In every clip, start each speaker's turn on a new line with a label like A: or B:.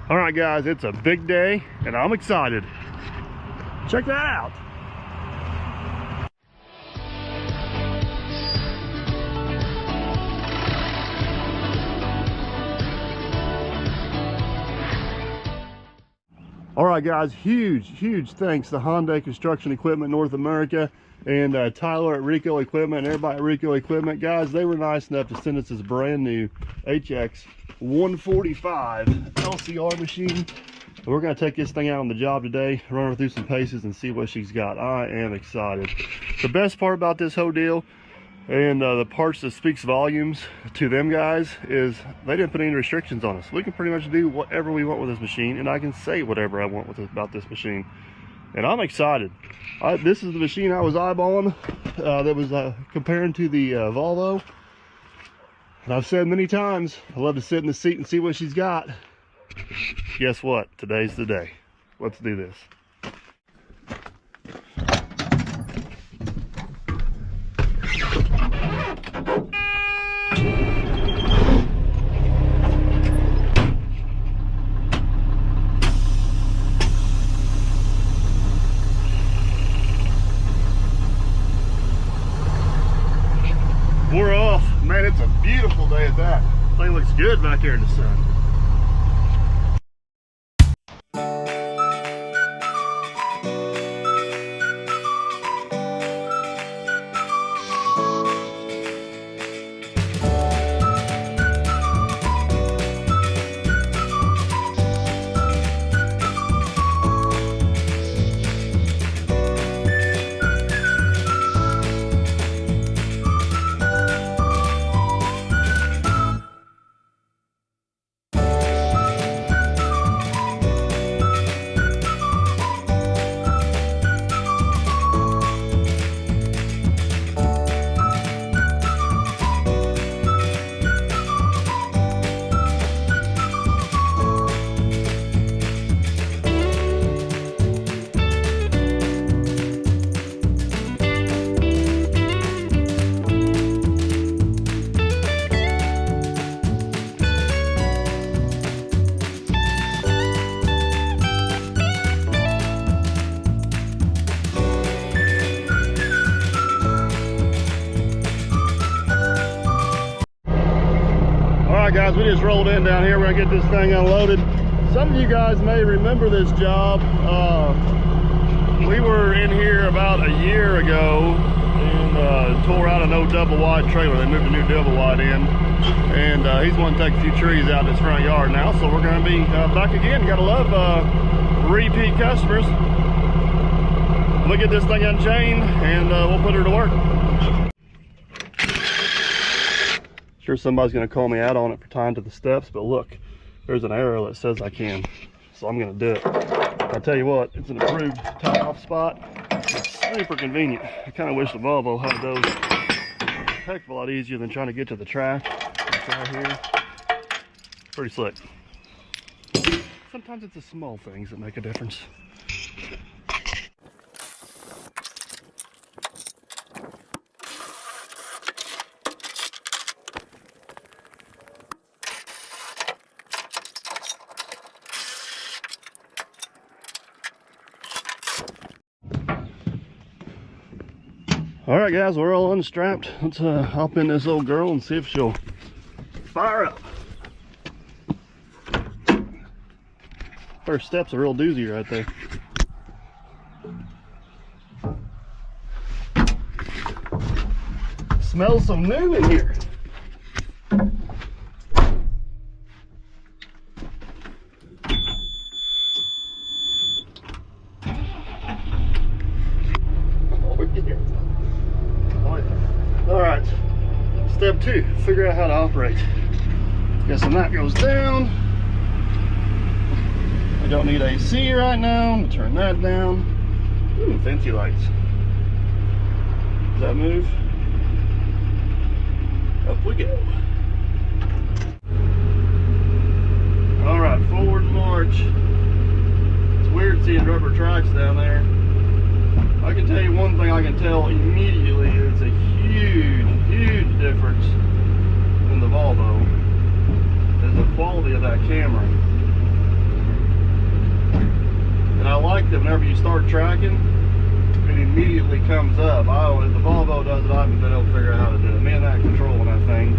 A: All right, guys, it's a big day, and I'm excited. Check that out. All right, guys, huge thanks to Hyundai Construction Equipment North America and Tyler at Reco Equipment and everybody at Reco Equipment. Guys, they were nice enough to send us this brand new HX 145 LCR machine. We're going to take this thing out on the job today, run her through some paces and see what she's got. I am excited. The best part about this whole deal, and the parts that speaks volumes to them guys, is they didn't put any restrictions on us. We can pretty much do whatever we want with this machine, and I can say whatever I want about this machine. And I'm excited. This is the machine I was eyeballing that was comparing to the Volvo. And I've said many times, I love to sit in the seat and see what she's got. Guess what? Today's the day. Let's do this. We're off. Man, it's a beautiful day at that. Thing looks good back here in the sun. Guys, we just rolled in down here. We're gonna get this thing unloaded. Some of you guys may remember this job. We were in here about a year ago and tore out an old double wide trailer. They moved a new double wide in, and he's wanting to take a few trees out in his front yard now, so we're gonna be back again. You gotta love repeat customers. We'll get this thing unchained and we'll put her to work. Sure, somebody's going to call me out on it for tying to the steps, but look, there's an arrow that says I can, so I'm going to do it. I tell you what, it's an approved tie-off spot. It's super convenient. I kind of wish the Volvo had those. A heck of a lot easier than trying to get to the track. It's right here. Pretty slick. Sometimes it's the small things that make a difference. All right, guys, we're all unstrapped. Let's hop in this old girl and see if she'll fire up. First step's a real doozy right there. Smells so new in here. Alright, step 2, figure out how to operate. Guessing that goes down. I don't need AC right now. I'm gonna turn that down. Ooh, fancy lights. Does that move? Up we go. Alright, forward march. It's weird seeing rubber tracks down there. I can tell you one thing I can tell immediately, it's a huge difference in the Volvo is the quality of that camera. whenever you start tracking, it immediately comes up. If the Volvo does it, I haven't been able to figure out how to do it. Me and that controlling that thing,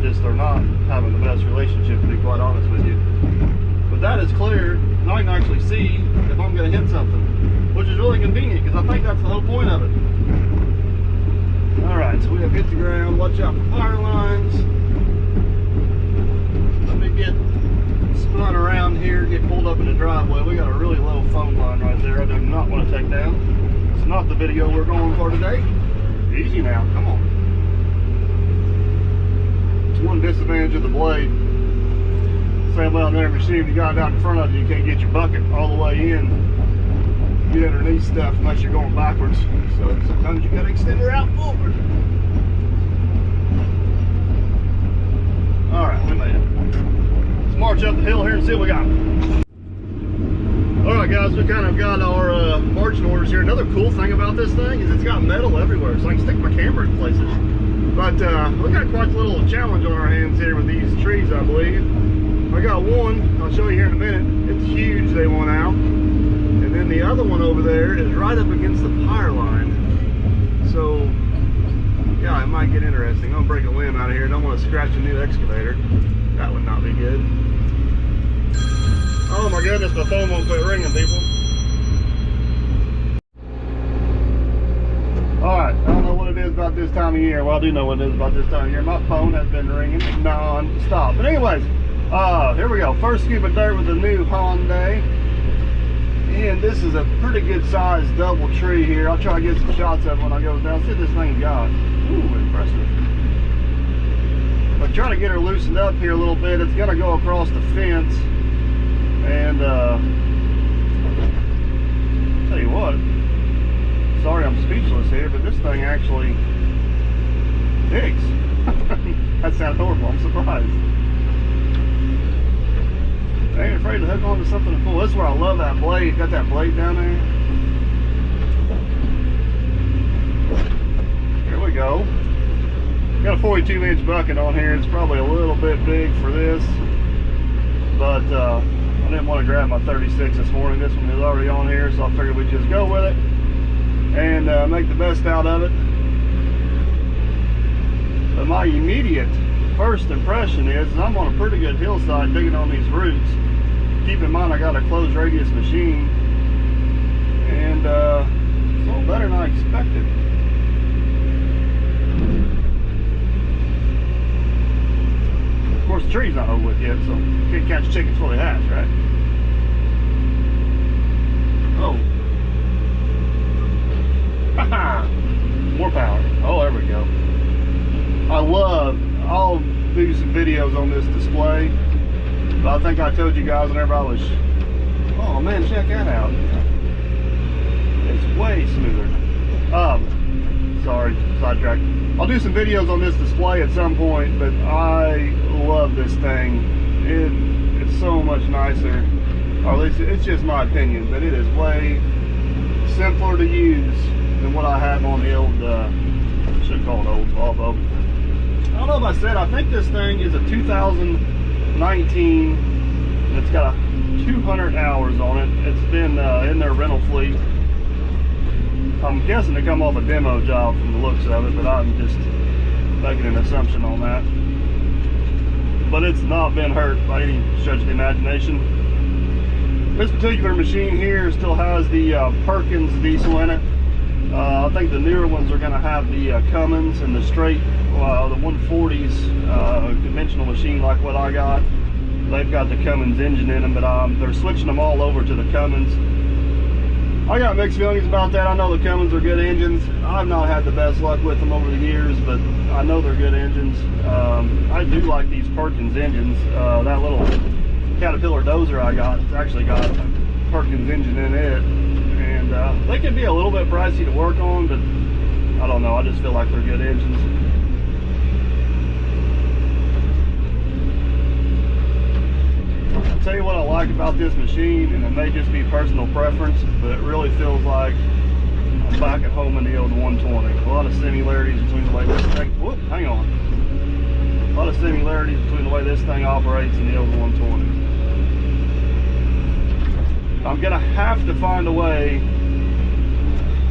A: just they're not having the best relationship, to be quite honest with you. But that is clear, and I can actually see if I'm going to hit something, which is really convenient because I think that's the whole point of it. Alright, so we have hit the ground. Watch out for power lines. Let me get spun around here, get pulled up in the driveway. We got a really low phone line right there I do not want to take down. It's not the video we're going for today. Easy now, come on. It's one disadvantage of the blade. Same way on their machine, if you got it out in front of you, you can't get your bucket all the way in. Get underneath stuff unless you're going backwards. So sometimes you gotta extend her out forward. Alright, we made it. Let's march up the hill here and see what we got. Alright guys, we kind of got our marching orders here. Another cool thing about this thing is it's got metal everywhere, so I can stick my camera in places. But we got quite a little challenge on our hands here with these trees, I believe. I got one, I'll show you here in a minute. It's huge, they want out. And then the other one over there is right up against the power line. So, yeah, it might get interesting. I'm gonna break a limb out of here. Don't want to scratch a new excavator. That would not be good. Oh my goodness, my phone won't quit ringing, people. Alright, I don't know what it is about this time of year. Well, I do know what it is about this time of year. My phone has been ringing non-stop. But anyways, here we go. First scoop of dirt with the new Hyundai. And this is a pretty good sized double tree here. I'll try to get some shots of it when I go down. See what this thing got. Ooh, impressive. But trying to get her loosened up here a little bit. It's gonna go across the fence. And tell you what, sorry I'm speechless here, but this thing actually digs. That sounds horrible, I'm surprised. I ain't afraid to hook onto something to pull. This is where I love that blade. Got that blade down there. Here we go. Got a 42-inch bucket on here. It's probably a little bit big for this, but I didn't want to grab my 36 this morning. This one is already on here, so I figured we'd just go with it and make the best out of it. But my immediate first impression is I'm on a pretty good hillside digging on these roots. Keep in mind I got a closed radius machine, and it's a little better than I expected. Of course the tree's not over with yet, so you can't catch chickens before they hatch, right? Oh. More power. Oh, there we go. I'll do some videos on this display, but I think I told you guys whenever I was, oh man, check that out. It's way smoother. Sorry, sidetrack. I'll do some videos on this display at some point, but I love this thing. It's so much nicer, or at least it's just my opinion, but it is way simpler to use than what I have on the old, should call it old Volvo. I don't know if I said, I think this thing is a 2019, and it's got 200 hours on it. It's been in their rental fleet. I'm guessing to come off a demo job from the looks of it, but I'm just making an assumption on that. But it's not been hurt by any stretch of the imagination. This particular machine here still has the Perkins diesel in it. I think the newer ones are going to have the Cummins and the straight, the 140s conventional machine like what I got. They've got the Cummins engine in them, but they're switching them all over to the Cummins. I got mixed feelings about that. I know the Cummins are good engines. I've not had the best luck with them over the years, but I know they're good engines. I do like these Perkins engines. That little Caterpillar dozer I got, it's actually got a Perkins engine in it. And they can be a little bit pricey to work on, but I don't know, I just feel like they're good engines. I'll tell you what I like about this machine, and it may just be personal preference, but it really feels like I'm back at home in the old 120. A lot of similarities between the way this thing, whoop, hang on. A lot of similarities between the way this thing operates and the old 120. I'm gonna have to find a way.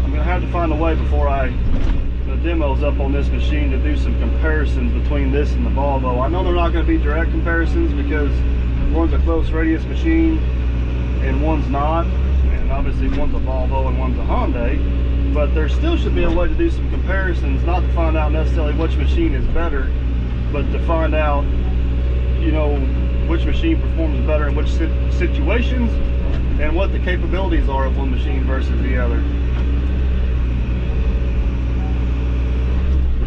A: I'm gonna have to find a way before the demo's up on this machine to do some comparisons between this and the Volvo. I know they're not gonna be direct comparisons because one's a close radius machine and one's not, and obviously one's a Volvo and one's a Hyundai, but there still should be a way to do some comparisons, not to find out necessarily which machine is better, but to find out, you know, which machine performs better in which situations and what the capabilities are of one machine versus the other.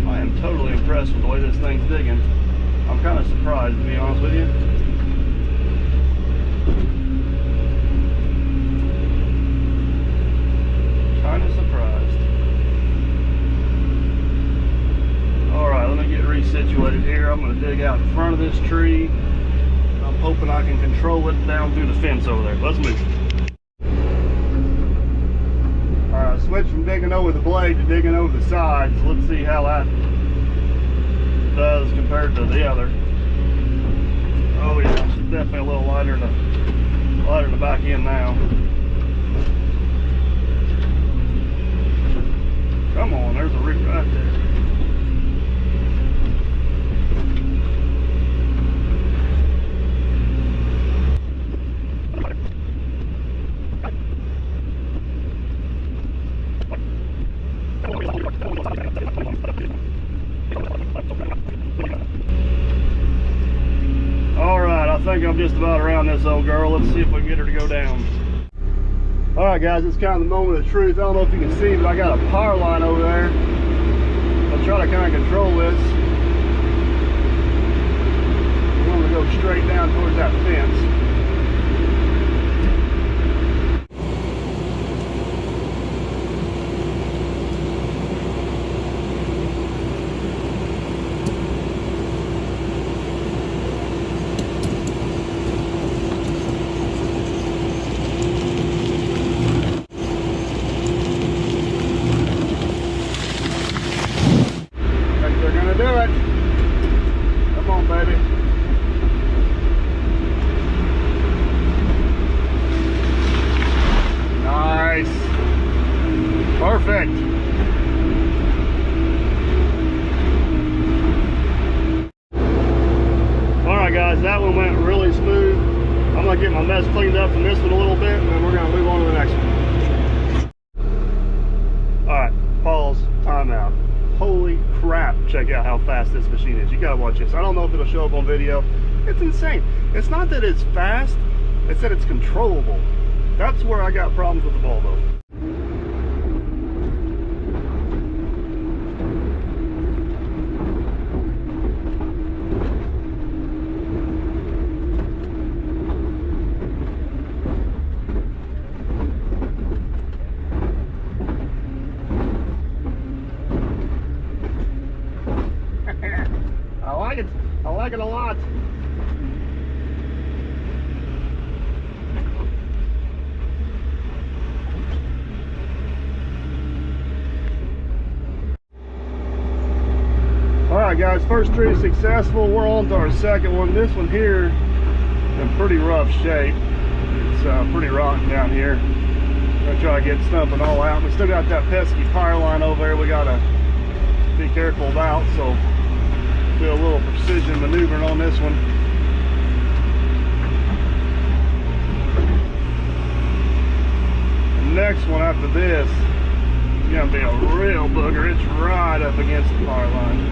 A: I am totally impressed with the way this thing's digging. I'm kind of surprised, to be honest with you. Kind of surprised. Alright, let me get resituated here. I'm going to dig out in front of this tree. I'm hoping I can control it down through the fence over there. Let's move. Alright, switch from digging over the blade to digging over the sides. Let's see how that does compared to the other. Oh yeah, it's definitely a little lighter in the back end now. Come on, there's a root right there. Alright, I think I'm just about around this old girl. Let's see if we can get her to go down. Alright guys, it's kind of the moment of truth. I don't know if you can see, but I got a power line over there. I'll try to kind of control this. I'm going to go straight down towards that fence. Perfect. Alright guys, that one went really smooth. I'm going to get my mess cleaned up from this one a little bit, and then we're going to move on to the next one. Alright, pause, timeout. Holy crap, check out how fast this machine is. You got to watch this. I don't know if it'll show up on video. It's insane. It's not that it's fast, it's that it's controllable. That's where I got problems with the Volvo. I like it a lot. Alright guys, first tree successful. We're on to our second one. This one here in pretty rough shape. It's pretty rotten down here. I'm gonna try to get Stump and all out. We still got that pesky power line over there we gotta be careful about, so do a little precision maneuvering on this one. The next one after this is gonna be a real booger. It's right up against the power line.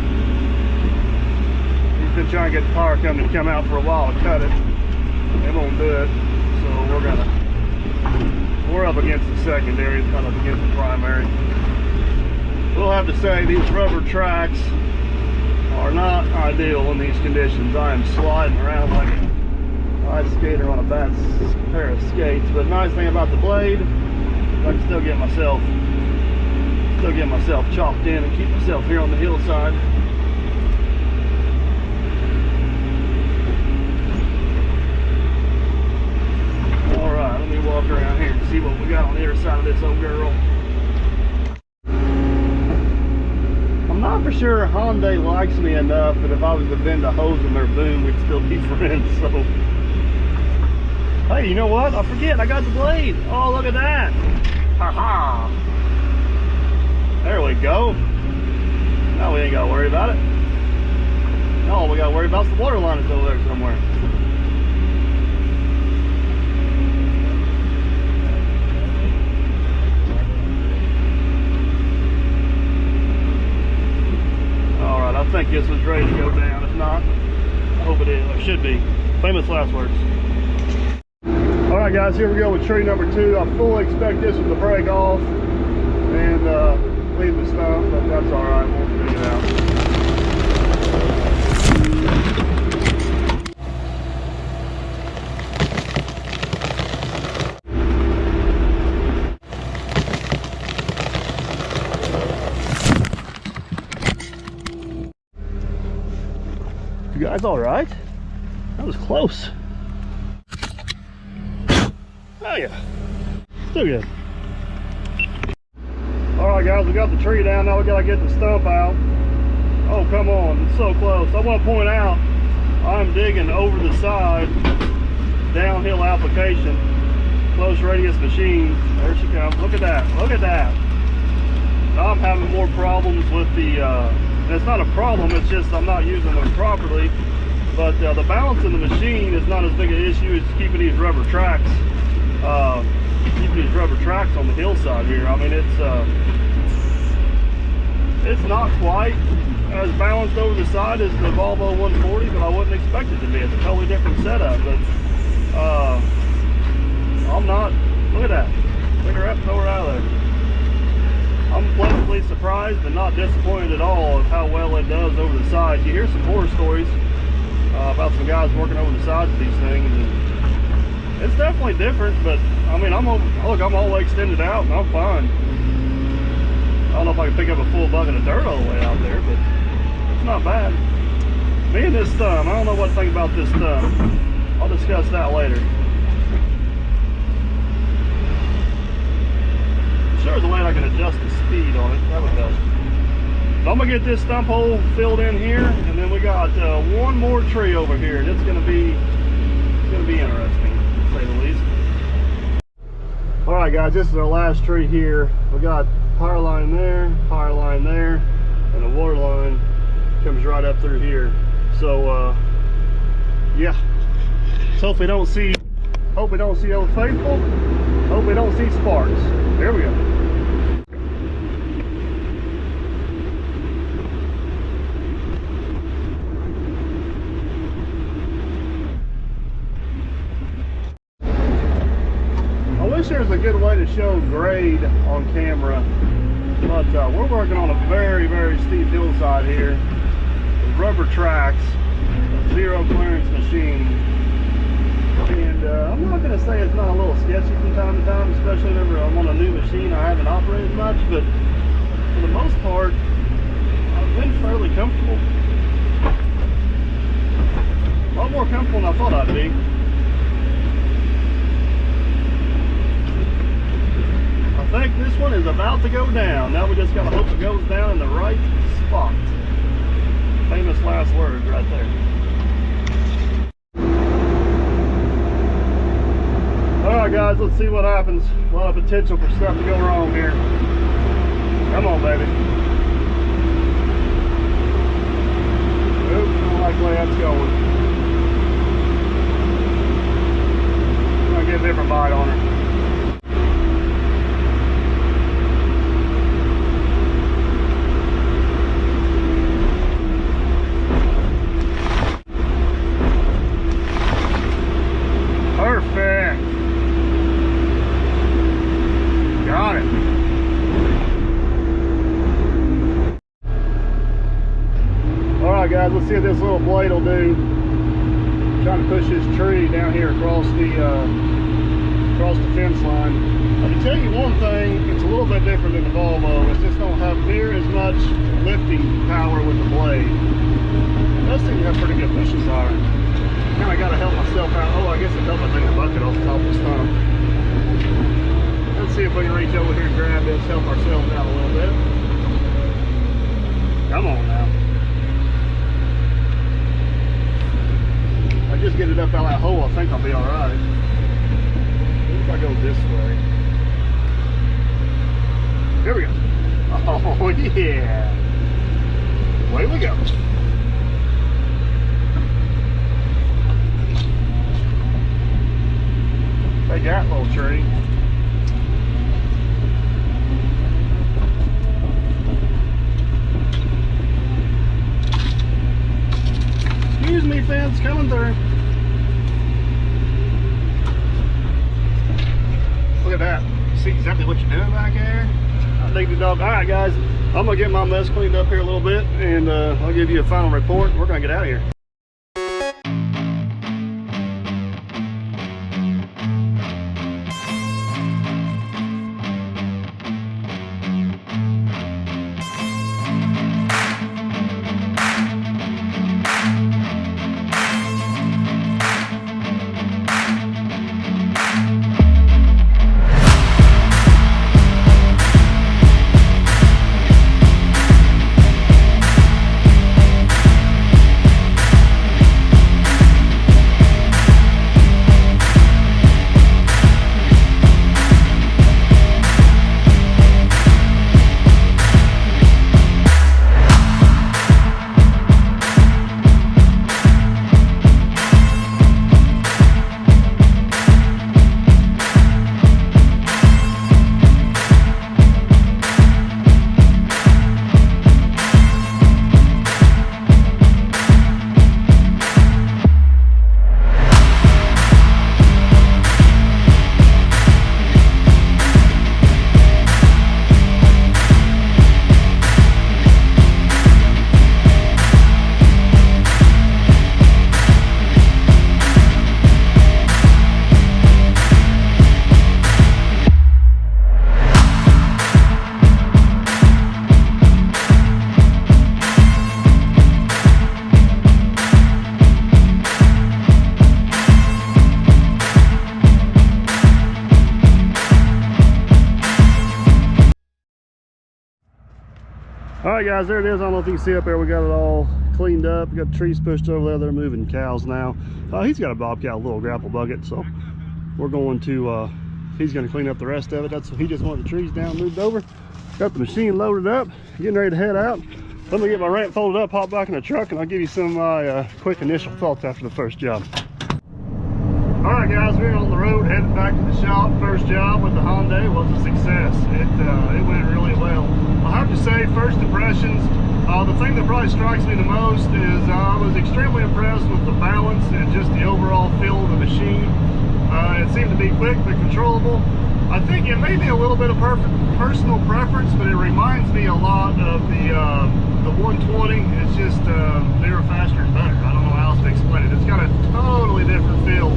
A: He's been trying to get the power company to come out for a while to cut it. They won't do it, so we're up against the secondary, it's not up against the primary. We'll have to say these rubber tracks are not ideal in these conditions. I am sliding around like an ice skater on a bad pair of skates. But the nice thing about the blade, I can still get myself chopped in and keep myself here on the hillside. All right, let me walk around here and see what we got on the other side of this old girl. I'm not for sure Hyundai likes me enough that if I was to bend a hose in their boom, we'd still be friends. So Hey, you know what? I forget, I got the blade. Oh, look at that. Ha ha. There we go. Now we ain't gotta worry about it. Now all we gotta worry about is the water line is over there somewhere. Alright, I think this was ready to go down. If not, I hope it is. It should be. Famous last words. Alright guys, here we go with tree number 2. I fully expect this one to break off and leave the stump, but that's alright, we'll figure it out. You guys alright? That was close. Oh yeah, still good. Alright guys, we got the tree down, now we gotta get the stump out. Oh come on, it's so close. I want to point out, I'm digging over the side, downhill application, close radius machine. There she comes, look at that, look at that. Now I'm having more problems with the, and it's not a problem, it's just I'm not using them properly. But the balance in the machine is not as big an issue as keeping these rubber tracks. On the hillside here. I mean, it's not quite as balanced over the side as the Volvo 140, but I wouldn't expect it to be. It's a totally different setup. But I'm not. Look at that. Pick her up, throw her out of there. I'm pleasantly surprised and not disappointed at all of how well it does over the side. You hear some horror stories about some guys working over the sides of these things. And it's definitely different, but I mean, I'm all the way extended out and I'm fine. I don't know if I can pick up a full bucket of dirt all the way out there, but it's not bad. Me and this thumb, I don't know what to think about this thumb. I'll discuss that later. Sure, there's a way I can adjust the speed on it. That would help. But I'm gonna get this stump hole filled in here, and then we got one more tree over here, and it's gonna be interesting, to say the least. All right, guys, this is our last tree here. We got power line there, and the water line comes right up through here. So, yeah. So hope we don't see Old Faithful. Hope we don't see sparks. There we go. There's a good way to show grade on camera, but we're working on a very, very steep hillside here with rubber tracks, a zero clearance machine, and I'm not going to say it's not a little sketchy from time to time, especially whenever I'm on a new machine I haven't operated much, but for the most part I've been fairly comfortable, a lot more comfortable than I thought I'd be. I think this one is about to go down. Now we just gotta hope it goes down in the right spot. Famous last words right there. Alright guys, let's see what happens. A lot of potential for stuff to go wrong here. Come on, baby. Oops, I don't like the way that's going. I'm gonna get a different bite on her. Perfect. Got it. Alright guys, let's see what this little blade will do. I'm trying to push this tree down here across the fence line. I can tell you one thing, it's a little bit different than the Volvo. It just don't have near as much lifting power with the blade. It does seem to have pretty good pushing power. Kind of got to help myself out. Oh, I guess it helped me take the bucket off the top of the stump. Let's see if we can reach over here and grab this, help ourselves out a little bit. Come on now. If I just get it up out of that hole, I think I'll be all right. this way. Here we go. Oh yeah. Away we go. Take that little tree. Excuse me, fence coming through. Look at that. See exactly what you're doing back there? I dig the dog. All right, guys. I'm going to get my mess cleaned up here a little bit, and I'll give you a final report. We're going to get out of here. All right, guys, there it is. I don't know if you can see up there, we got it all cleaned up. We got the trees pushed over there. They're moving cows now. He's got a bobcat, a little grapple bucket, so we're going to he's going to clean up the rest of it. That's he just wanted the trees down, moved over. Got the machine loaded up, getting ready to head out. Let me get my ramp folded up, hop back in the truck, and I'll give you some of my quick initial thoughts after the first job. All right, guys, we're on the road heading back to the shop. First job with the Hyundai was a success. It went really well. I have to say, first impressions, the thing that probably strikes me the most is I was extremely impressed with the balance and just the overall feel of the machine. It seemed to be quick but controllable. I think it may be a little bit of personal preference, but it reminds me a lot of the 120. It's just newer, faster, and better. I don't know how else to explain it. It's got a totally different feel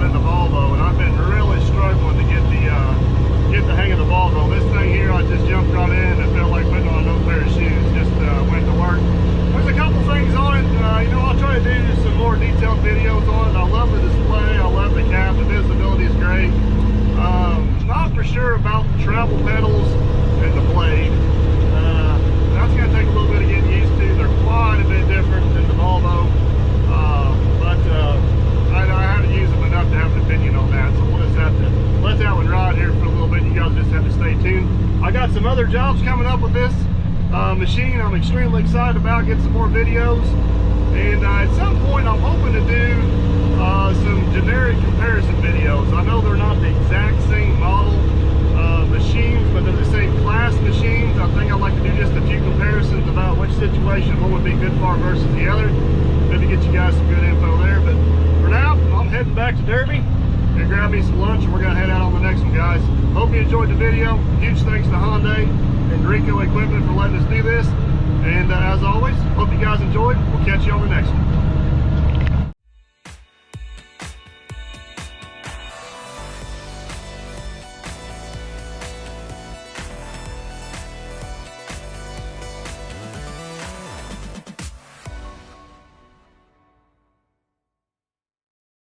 A: than the Volvo, and I've been really struggling to get the hang of the Volvo. This thing here, I just jumped right in and felt like putting on another pair of shoes. Just went to work. There's a couple things on it. You know, I'll try to do some more detailed videos on it. I love the display. I love the cab. The visibility is great. Not for sure about the travel pedals and the blade. That's going to take a little bit of getting used to. They're quite a bit different than the Volvo. I haven't used them enough to have an opinion on that, so we'll just have to let that one ride here for a little bit. You guys just have to stay tuned. I got some other jobs coming up with this machine. I'm extremely excited about getting some more videos, and at some point I'm hoping to do some generic comparison videos. I know they're not the exact same model machines, but they're the same class machines. I think I'd like to do just a few comparisons about which situation one would be good for versus the other. Maybe get you guys some good info there, but for now, I'm heading back to Derby and grab me some lunch, and we're going to head out on the next one, guys. Hope you enjoyed the video. Huge thanks to Hyundai and Reco Equipment for letting us do this. And as always, hope you guys enjoyed. We'll catch you on the next one.